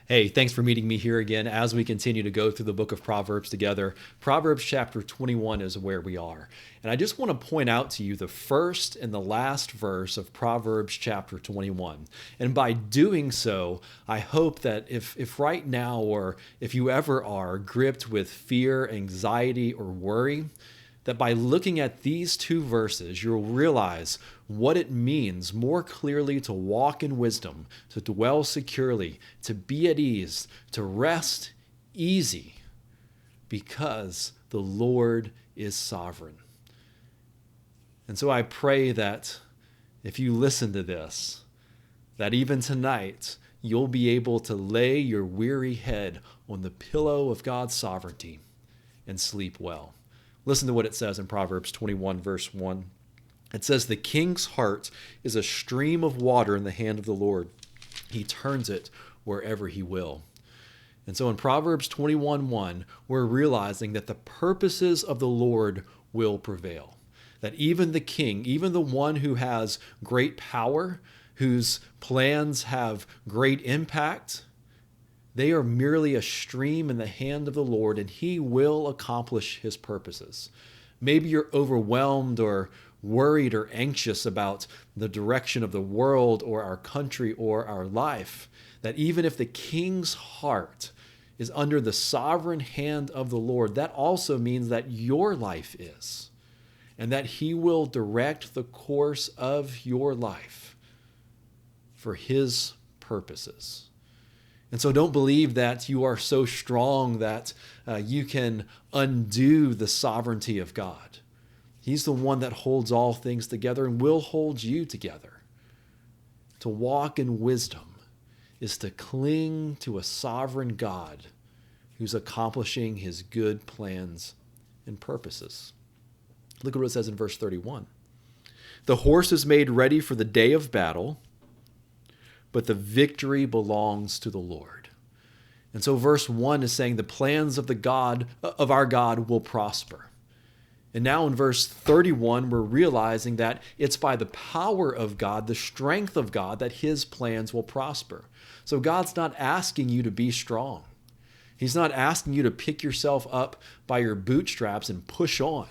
Hey, thanks for meeting me here again as we continue to go through the book of Proverbs together. Proverbs chapter 21 is where we are. And I just want to point out to you the first and the last verse of Proverbs chapter 21. And by doing so, I hope that if right now or if you ever are gripped with fear, anxiety, or worry, that by looking at these two verses, you'll realize what it means more clearly to walk in wisdom, to dwell securely, to be at ease, to rest easy, because the Lord is sovereign. And so I pray that if you listen to this, that even tonight, you'll be able to lay your weary head on the pillow of God's sovereignty and sleep well. Listen to what it says in Proverbs 21, verse 1. It says, "The king's heart is a stream of water in the hand of the Lord. He turns it wherever he will." And so in Proverbs 21:1, we're realizing that the purposes of the Lord will prevail. That even the king, even the one who has great power, whose plans have great impact, they are merely a stream in the hand of the Lord, and he will accomplish his purposes. Maybe you're overwhelmed or worried or anxious about the direction of the world or our country or our life. That even if the king's heart is under the sovereign hand of the Lord, that also means that your life is, and that he will direct the course of your life for his purposes. And so don't believe that you are so strong that you can undo the sovereignty of God. He's the one that holds all things together and will hold you together. To walk in wisdom is to cling to a sovereign God who's accomplishing his good plans and purposes. Look at what it says in verse 31. "The horse is made ready for the day of battle, but the victory belongs to the Lord." And so verse 1 is saying the plans of our God will prosper. And now in verse 31, we're realizing that it's by the power of God, the strength of God, that his plans will prosper. So God's not asking you to be strong. He's not asking you to pick yourself up by your bootstraps and push on.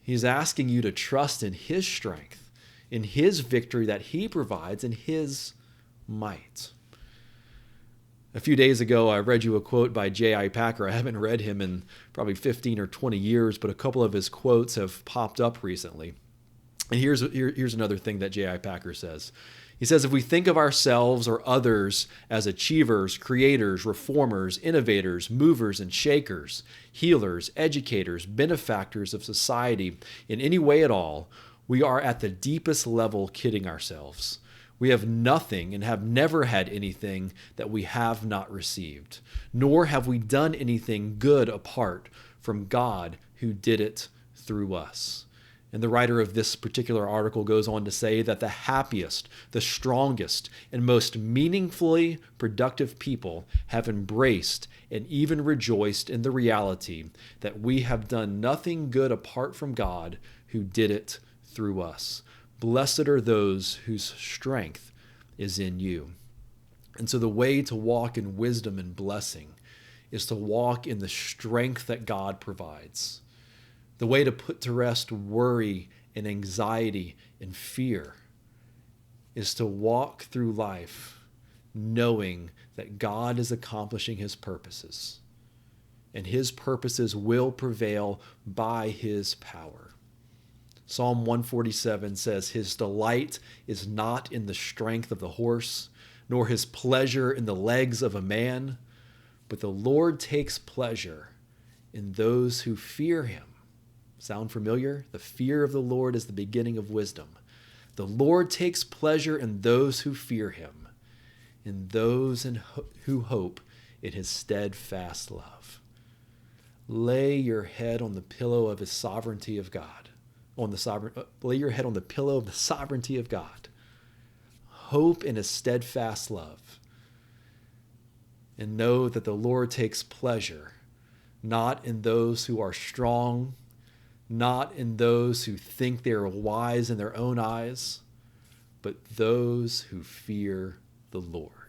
He's asking you to trust in his strength, in his victory that he provides, in his might. A few days ago, I read you a quote by J.I. Packer. I haven't read him in probably 15 or 20 years, but a couple of his quotes have popped up recently. And here's another thing that J.I. Packer says. He says, "If we think of ourselves or others as achievers, creators, reformers, innovators, movers and shakers, healers, educators, benefactors of society in any way at all, we are at the deepest level kidding ourselves. We have nothing and have never had anything that we have not received, nor have we done anything good apart from God who did it through us." And the writer of this particular article goes on to say that the happiest, the strongest, and most meaningfully productive people have embraced and even rejoiced in the reality that we have done nothing good apart from God who did it through us. Blessed are those whose strength is in you. And so the way to walk in wisdom and blessing is to walk in the strength that God provides. The way to put to rest worry and anxiety and fear is to walk through life knowing that God is accomplishing his purposes, and his purposes will prevail by his power. Psalm 147 says, "His delight is not in the strength of the horse, nor his pleasure in the legs of a man, but the Lord takes pleasure in those who fear him." Sound familiar? The fear of the Lord is the beginning of wisdom. The Lord takes pleasure in those who fear him, in those who hope in his steadfast love. Lay your head on the pillow of his sovereignty of God. Lay your head on the pillow of the sovereignty of God. Hope in his steadfast love. And know that the Lord takes pleasure not in those who are strong, not in those who think they are wise in their own eyes, but those who fear the Lord.